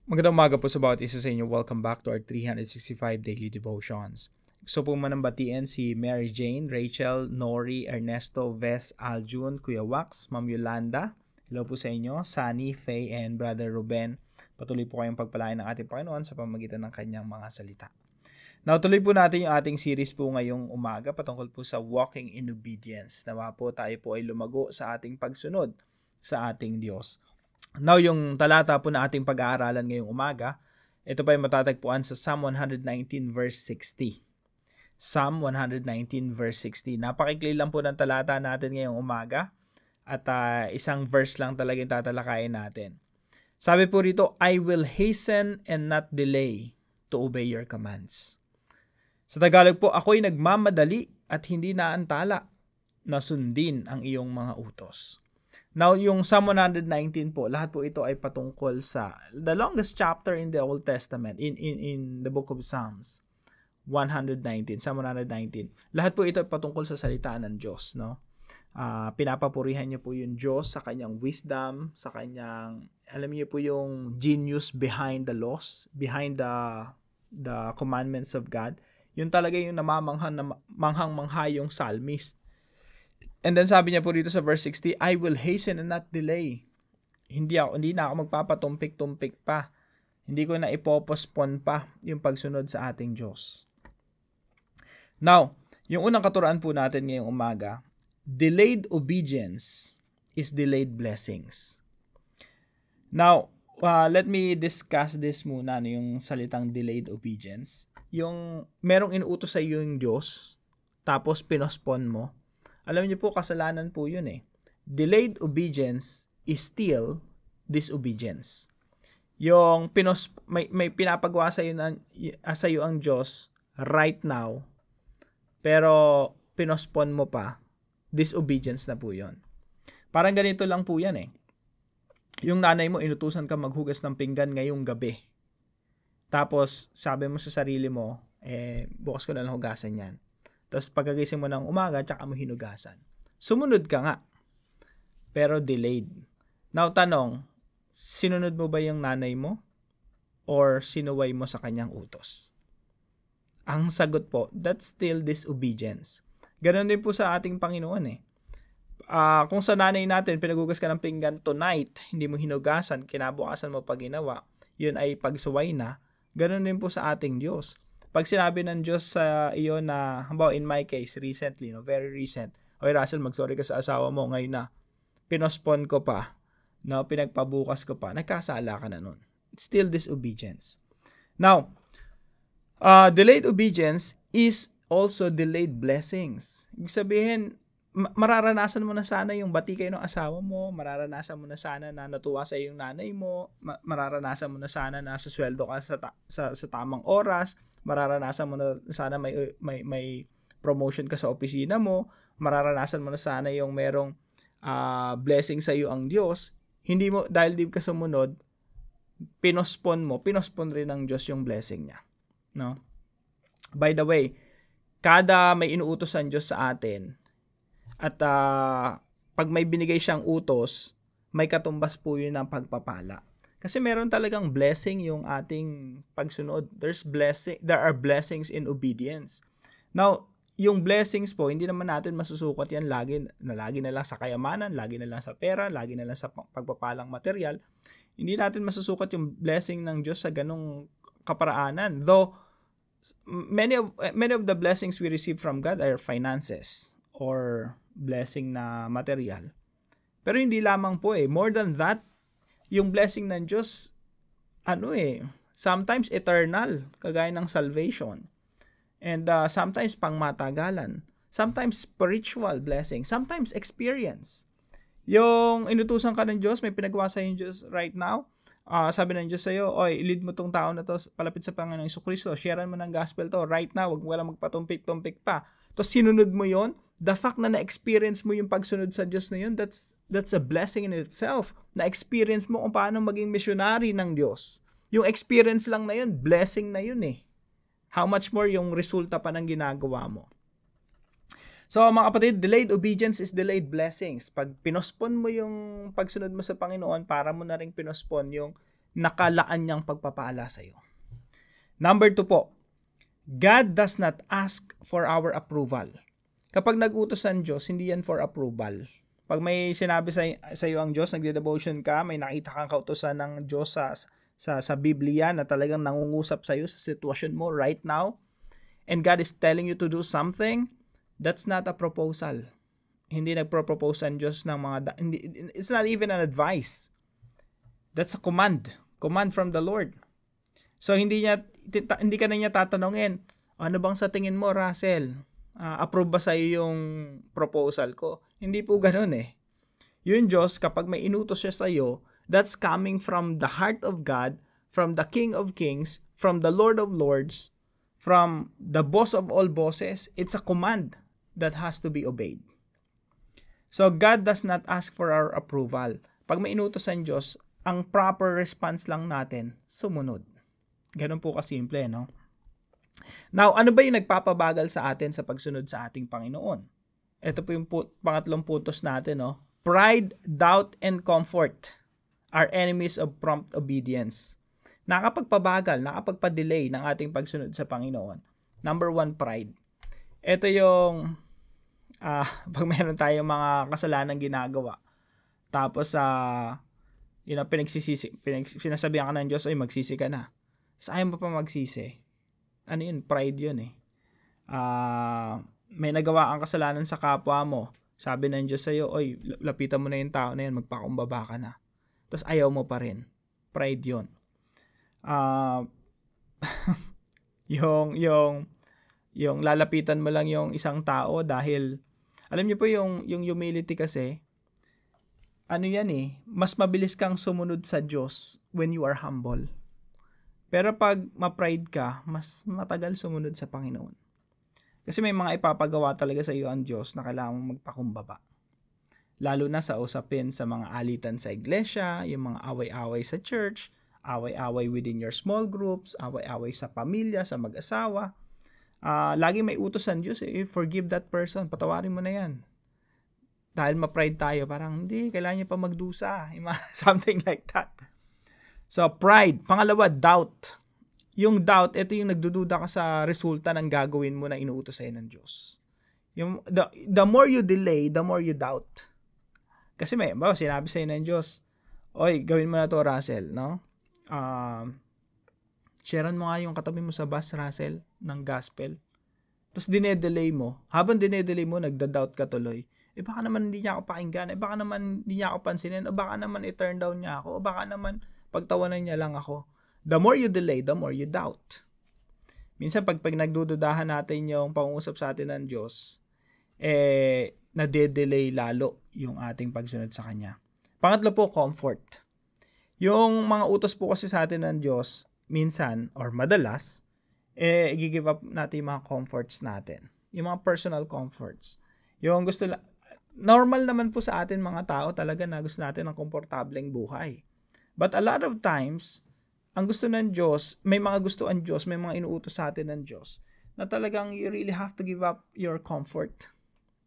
Magandang umaga po sa bawat isa sa inyo. Welcome back to our 365 Daily Devotions. Gusto po manambatiin si Mary Jane, Rachel, Nori, Ernesto, Ves, Aljun, Kuya Wax, Ma'am Yolanda. Hello po sa inyo, Sunny, Faye, and Brother Ruben. Patuloy po kayong pagpalain ng ating Panginoon sa pamamagitan ng kanyang mga salita. Now, tuloy po natin yung ating series po ngayong umaga patungkol po sa Walking in Obedience. Nawa po tayo po ay lumago sa ating pagsunod sa ating Diyos. Now, yung talata po na ating pag-aaralan ngayong umaga, ito pa ay matatagpuan sa Psalm 119 verse 60. Psalm 119 verse 60. Napakikli lang po ng talata natin ngayong umaga at isang verse lang talaga yung tatalakayin natin. Sabi po rito, I will hasten and not delay to obey your commands. Sa Tagalog po, ako'y nagmamadali at hindi naantala na sundin ang iyong mga utos. Now, yung Psalm 119 po, lahat po ito ay patungkol sa the longest chapter in the Old Testament, in the book of Psalms. 119, Psalm 119. Lahat po ito ay patungkol sa salita ng Diyos, no? Pinapapurihan niyo po yung Diyos sa kanyang wisdom, sa kanyang, alam niyo po yung genius behind the laws, behind the commandments of God. Yun talaga yung manghang-mangha yung psalmist. And then sabi niya po dito sa verse 60, I will hasten and not delay. Hindi na ako magpapatumpik-tumpik pa. Hindi ko na ipopospon pa yung pagsunod sa ating Diyos. Now, yung unang katuruan po natin ngayong umaga, delayed obedience is delayed blessings. Now, let me discuss this muna, yung salitang delayed obedience. Yung merong inuutos sa iyo yung Diyos, tapos pinospon mo. Alam niyo po, kasalanan po yun eh. Delayed obedience is still disobedience. Yung may pinapagawa sa iyo ang Diyos right now, pero pinospon mo pa, disobedience na po yun. Parang ganito lang po yan eh. Yung nanay mo, inutusan ka maghugas ng pinggan ngayong gabi. Tapos, sabi mo sa sarili mo, bukas ko na lang hugasan yan. Tapos pagkagising mo ng umaga, tsaka mo hinugasan. Sumunod ka nga. Pero delayed. Now, tanong, sinunod mo ba yung nanay mo? Or sinuway mo sa kanyang utos? Ang sagot po, that's still disobedience. Ganon din po sa ating Panginoon eh. Kung sa nanay natin, pinagugas ka ng pinggan tonight, hindi mo hinugasan, kinabukasan mo pag ginawa, yun ay pagsuway na. Ganon din po sa ating Diyos. Pag sinabi ng Diyos sa iyo na, halimbawa in my case, recently, no, very recent, okay Russell, mag-sorry ka sa asawa mo ngayon na, pinospon ko pa, no, pinagpabukas ko pa, nagkasala ka na nun. It's still disobedience. Now, delayed obedience is also delayed blessings. Ibig sabihin, mararanasan mo na sana yung bati kayo ng asawa mo, mararanasan mo na sana na natuwa sa yung nanay mo, mararanasan mo na sana na sa sweldo ka sa tamang oras, mararanasan mo na sana may promotion ka sa opisina mo, mararanasan mo na sana yung merong blessing sa iyo ang Diyos. Hindi mo, dahil di ka sumunod, pinospon rin ng Diyos yung blessing niya. No? By the way, kada may inuutos ang Diyos sa atin, at pag may binigay siyang utos, may katumbas po yun ng pagpapala. Kasi meron talagang blessing yung ating pagsunod. There are blessings in obedience. Now, yung blessings po, hindi naman natin masusukat yan lagi na lang sa kayamanan, lagi na lang sa pera, lagi na lang sa pagpapalang material. Hindi natin masusukat yung blessing ng Diyos sa ganong kaparaanan. Though, many of the blessings we receive from God are finances or blessing na material. Pero hindi lamang po eh. More than that, yung blessing ng Diyos, sometimes eternal, kagaya ng salvation. And sometimes pangmatagalan. Sometimes spiritual blessing. Sometimes experience. Yung inutusan ka ng Diyos, may pinagawa sa yung Diyos right now, sabi ng Diyos sa'yo, oy, lead mo tong tao na to palapit sa Panginoong Jesucristo, sharean mo ng gospel to right now, wag mo lang magpatumpik-tumpik pa. Tapos sinunod mo yon, the fact na na-experience mo yung pagsunod sa Diyos na yun, that's a blessing in itself. Na-experience mo kung paano maging missionary ng Diyos. Yung experience lang na yun, blessing na yun eh. How much more yung resulta pa ng ginagawa mo. So mga kapatid, delayed obedience is delayed blessings. Pag pinospon mo yung pagsunod mo sa Panginoon, para mo na rin pinospon yung nakalaan niyang pagpapala sa iyo. Number 2 po, God does not ask for our approval. Kapag nag-utos ang Diyos, hindi yan for approval. Pag may sinabi sa iyo ang Diyos, nagde-devotion ka, may nakita kang kautosan ng Diyos sa Biblia na talagang nangungusap sa iyo sa sitwasyon mo right now, and God is telling you to do something, that's not a proposal. Hindi nagpro-propose ang Diyos ng it's not even an advice. That's a command from the Lord. So hindi ka na niya tatanungin, ano bang sa tingin mo, Russell? Approve ba sa iyo yung proposal ko? Hindi po ganoon eh. Yung Diyos, kapag may inutos siya sa iyo, that's coming from the heart of God, from the King of Kings, from the Lord of Lords, from the boss of all bosses. It's a command that has to be obeyed. So God does not ask for our approval. Pag may inutos ang Diyos, ang proper response lang natin, sumunod. Ganun po kasimple, no? Now, ano ba yung nagpapabagal sa atin sa pagsunod sa ating Panginoon? Ito po yung pangatlong puntos natin, no? Pride, doubt, and comfort are enemies of prompt obedience. Nakapagpabagal, nakapagpa-delay ng ating pagsunod sa Panginoon. Number 1, pride. Ito yung pag meron tayong mga kasalanang ginagawa, tapos sinasabihan ka ng Diyos, ay magsisi ka na. So, ayaw mo pa magsisi. Ano yun? Pride yun eh. May nagawa kang kasalanan sa kapwa mo. Sabi ng Diyos sa'yo, oy, lapitan mo na yung tao na yan, magpakumbaba ka na. Tapos ayaw mo pa rin. Pride yun. Yung lalapitan mo lang yung isang tao dahil, alam niyo po yung humility kasi, ano yan eh, mas mabilis kang sumunod sa Diyos when you are humble. Pero pag ma-pride ka, mas matagal sumunod sa Panginoon. Kasi may mga ipapagawa talaga sa iyo ang Diyos na kailangan mong magpakumbaba. Lalo na sa usapin sa mga alitan sa iglesia, yung mga away-away sa church, away-away within your small groups, away-away sa pamilya, sa mag-asawa. Lagi may utos ang Diyos, forgive that person, patawarin mo na yan. Dahil ma-pride tayo, parang hindi, kailangan niya pa magdusa. Something like that. So, pride. Pangalawa, doubt. Yung doubt, ito yung nagdududa ka sa resulta ng gagawin mo na inuutos sa'yo ng Diyos. The more you delay, the more you doubt. Kasi sinabi sa'yo ng Diyos, oy, gawin mo na to, Russell, no? Sharean mo nga yung katabi mo sa bus, Russell, ng gospel. Tapos dinedelay mo. Habang dinedelay mo, nagda-doubt ka tuloy. Baka naman hindi niya ako pakinggan. Baka naman hindi niya ako pansinin. Baka naman i-turn down niya ako. Baka naman pagtawanan niya lang ako. The more you delay, the more you doubt. Minsan pag nagdududahan natin yung pangungusap sa atin ng Diyos, nade-delay lalo yung ating pagsunod sa Kanya. Pangatlo po, comfort. Yung mga utos po kasi sa atin ng Diyos, minsan or madalas, i-give up natin yung mga comforts natin. Yung mga personal comforts. Yung normal naman po sa atin mga tao talaga na gusto natin ng komportableng buhay. But a lot of times, ang gusto ng Diyos, may mga gusto ang Diyos, may mga inuutos sa atin ng Diyos, na talagang you really have to give up your comfort.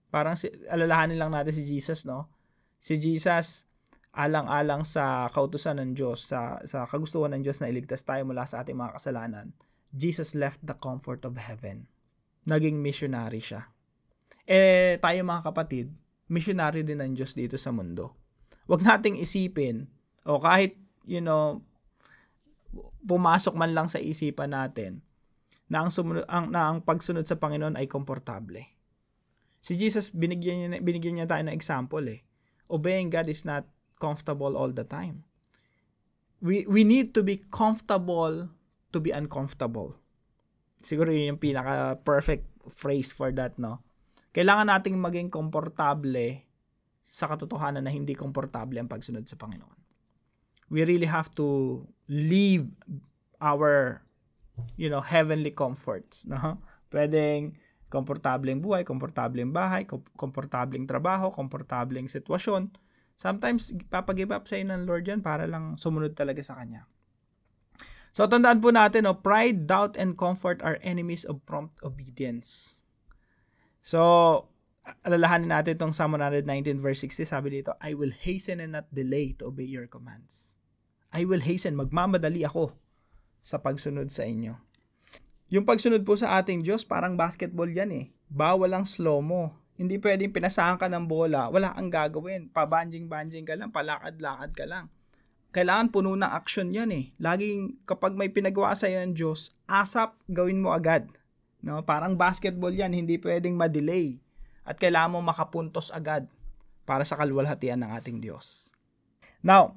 Parang alalahanin lang natin si Jesus, no? Si Jesus, alang-alang sa kautusan ng Diyos, sa kagustuhan ng Diyos na iligtas tayo mula sa ating mga kasalanan, Jesus left the comfort of heaven. Naging missionary siya. Tayo mga kapatid, missionary din ng Diyos dito sa mundo. Huwag nating isipin, o kahit, pumasok man lang sa isipan natin, na ang pagsunod sa Panginoon ay komportable. Si Jesus, binigyan niya tayo ng example eh. Obeying God is not comfortable all the time. We need to be comfortable to be uncomfortable. Siguro yun yung pinaka-perfect phrase for that, no? Kailangan nating maging komportable sa katotohanan na hindi komportable ang pagsunod sa Panginoon. We really have to leave our, heavenly comforts, no? Pwedeng komportableng buhay, komportableng bahay, komportableng trabaho, komportableng sitwasyon. Sometimes, papagive up sa'yo ng Lord yan para lang sumunod talaga sa Kanya. So, tandaan po natin, pride, doubt, and comfort are enemies of prompt obedience. So, alalahanin natin itong Psalm 119 verse 60, sabi dito, I will hasten and not delay to obey your commands. I will hasten. Magmamadali ako sa pagsunod sa inyo. Yung pagsunod po sa ating Diyos, parang basketball yan eh. Bawal ang slow-mo. Hindi pwedeng pinasahan ka ng bola, wala kang gagawin. Pabanjing-banjing ka lang, palakad-lakad ka lang. Kailangan puno ng action yan eh. Laging kapag may pinagawa sa iyo ng Diyos, ASAP, gawin mo agad. No? Parang basketball yan, hindi pwedeng ma-delay. At kailangan mo makapuntos agad para sa kaluwalhatian ng ating Diyos. Now,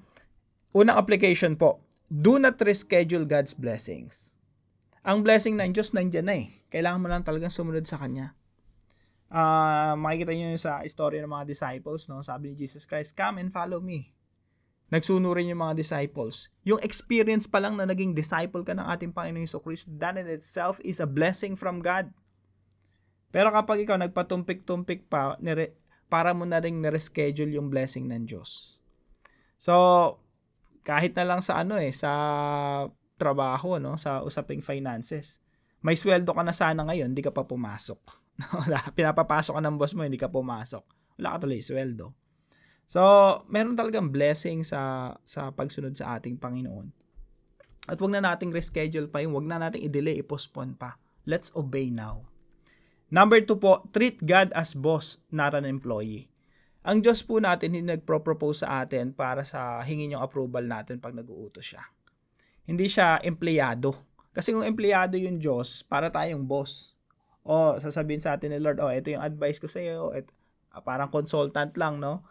unang application po, do not reschedule God's blessings. Ang blessing ng Diyos nandiyan na eh. Kailangan mo lang talagang sumunod sa Kanya. Makikita nyo sa story ng mga disciples, no? Sabi ni Jesus Christ, come and follow me. Nagsunurin yung mga disciples. Yung experience pa lang na naging disciple ka ng ating Panginoong Jesucristo, that in itself is a blessing from God. Pero kapag ikaw nagpatumpik-tumpik pa, para mo na rin nireschedule yung blessing ng Diyos. So, kahit na lang sa sa trabaho, no, sa usaping finances. May sweldo ka na sana ngayon, hindi ka pa pumasok. Pinapapasok ka ng boss mo, hindi ka pumasok. Wala ka tuloy sweldo. So, meron talagang blessing sa pagsunod sa ating Panginoon. At wag na nating reschedule pa yung, wag na nating i-delay, i-postpone pa. Let's obey now. Number 2 po, treat God as boss, not an employee. Ang Diyos po natin, hindi nagpro-propose sa atin para sa hingin yung approval natin pag nag-uutos siya. Hindi siya empleyado. Kasi kung empleyado yung Diyos, para tayong boss. Sasabihin sa atin ni Lord, ito yung advice ko sa iyo. Parang consultant lang, no?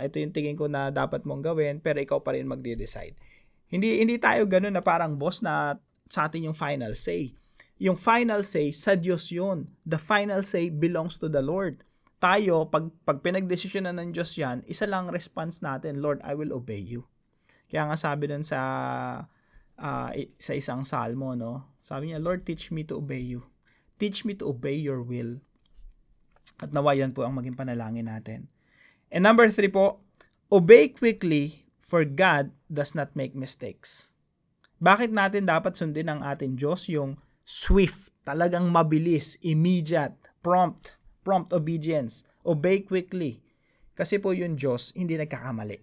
Ito yung tingin ko na dapat mong gawin, pero ikaw pa rin magde-decide. Hindi tayo ganun na parang boss na sa atin yung final say. Yung final say, sa Diyos yun. The final say belongs to the Lord. Tayo, pag pinagdesisyonan ng Diyos yan, isa lang response natin, Lord, I will obey you. Kaya nga sabi dun sa isang salmo, no? Sabi niya, Lord, teach me to obey you. Teach me to obey your will. At nawa yan po ang maging panalangin natin. And number 3 po, obey quickly, for God does not make mistakes. Bakit natin dapat sundin ang ating Diyos? Yung swift, talagang mabilis, immediate, prompt obedience. Obey quickly. Kasi po yung Diyos, hindi nagkakamali.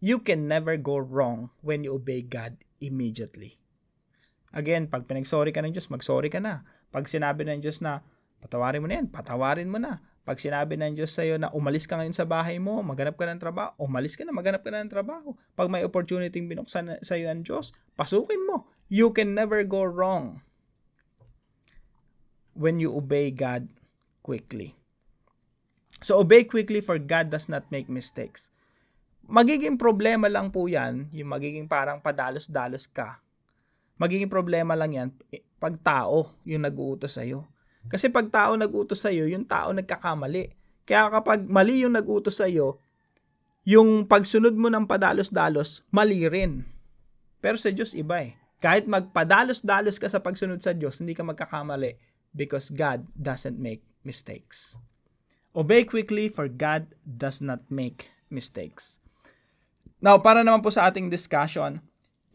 You can never go wrong when you obey God immediately. Again, pag pinag-sorry ka ng Diyos, mag-sorry ka na. Pag sinabi ng Diyos na, patawarin mo na yan, patawarin mo na. Pag sinabi ng Diyos sa'yo na umalis ka ngayon sa bahay mo, maghanap ka ng trabaho, umalis ka na, maghanap ka na ng trabaho. Pag may opportunity binuksan sa'yo ng Diyos, pasukin mo. You can never go wrong when you obey God quickly. So, obey quickly, for God does not make mistakes. Magiging problema lang po yan, yung magiging parang padalos-dalos ka. Magiging problema lang yan pag tao yung nag-uutos sa'yo. Kasi pag tao nag-uutos sa'yo, yung tao nagkakamali. Kaya kapag mali yung nag-uutos sa'yo, yung pagsunod mo ng padalos-dalos, mali rin. Pero sa Diyos iba eh. Kahit magpadalos-dalos ka sa pagsunod sa Diyos, hindi ka magkakamali because God doesn't make mistakes. Obey quickly, for God does not make mistakes. Now, para naman po sa ating discussion,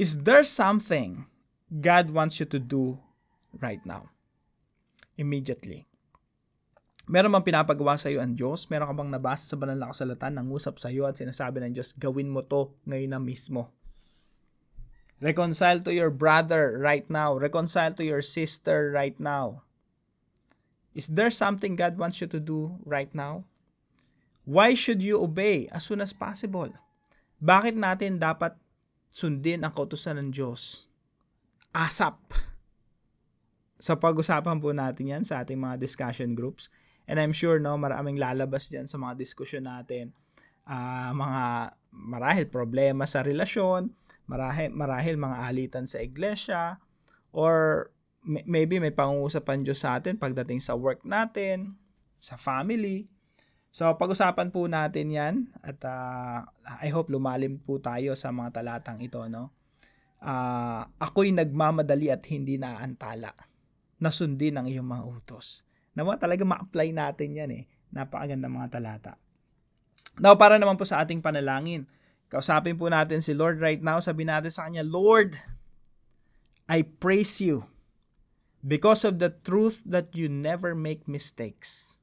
is there something God wants you to do right now? Immediately. Meron bang pinapagawa sa iyo ang Diyos? Meron ka bang nabasa sa banal na kasulatan, nangusap sa iyo at sinasabi ng Diyos, gawin mo to ngayon na mismo? Reconcile to your brother right now. Reconcile to your sister right now. Is there something God wants you to do right now? Why should you obey as soon as possible? Bakit natin dapat sundin ang kautusan ng Diyos? ASAP. Sa pag-usapan po natin yan sa ating mga discussion groups. And I'm sure, no, maraming lalabas dyan sa mga diskusyon natin. Mga marahil problema sa relasyon, marahil mga alitan sa iglesia, or maybe may pang-uusapan Diyos sa atin pagdating sa work natin, sa family. So, pag-usapan po natin yan at I hope lumalim po tayo sa mga talatang ito, no? Ako'y nagmamadali at hindi naaantala. Nasundin ang iyong mga utos. Nawa talaga ma-apply natin yan eh. Napakaganda mga talata. Now, para naman po sa ating panalangin, kausapin po natin si Lord right now. Sabi natin sa Kanya, Lord, I praise you because of the truth that you never make mistakes.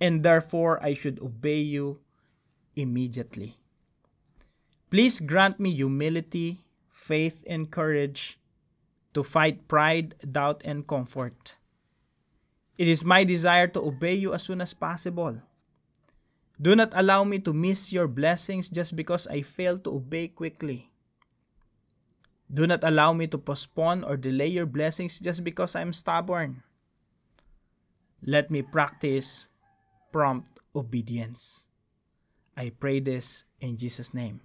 And therefore, I should obey you immediately. Please grant me humility, faith, and courage to fight pride, doubt, and comfort. It is my desire to obey you as soon as possible. Do not allow me to miss your blessings just because I fail to obey quickly. Do not allow me to postpone or delay your blessings just because I'm stubborn. Let me practice prompt obedience. I pray this in Jesus' name.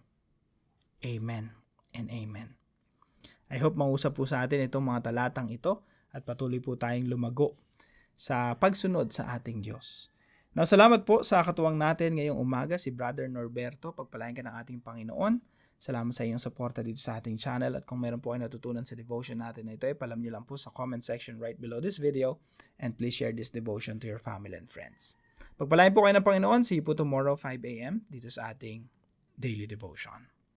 Amen and amen. I hope mausap po sa atin itong mga talatang ito at patuloy po tayong lumago sa pagsunod sa ating Diyos. Now, salamat po sa katuwang natin ngayong umaga, si Brother Norberto. Pagpalain ka ng ating Panginoon. Salamat sa iyong suporta dito sa ating channel. At kung meron po kayo natutunan sa devotion natin na ito, ipalam niyo lang po sa comment section right below this video. And please share this devotion to your family and friends. Pagpalain po kayo ng Panginoon. See you po tomorrow 5 a.m. dito sa ating Daily Devotion.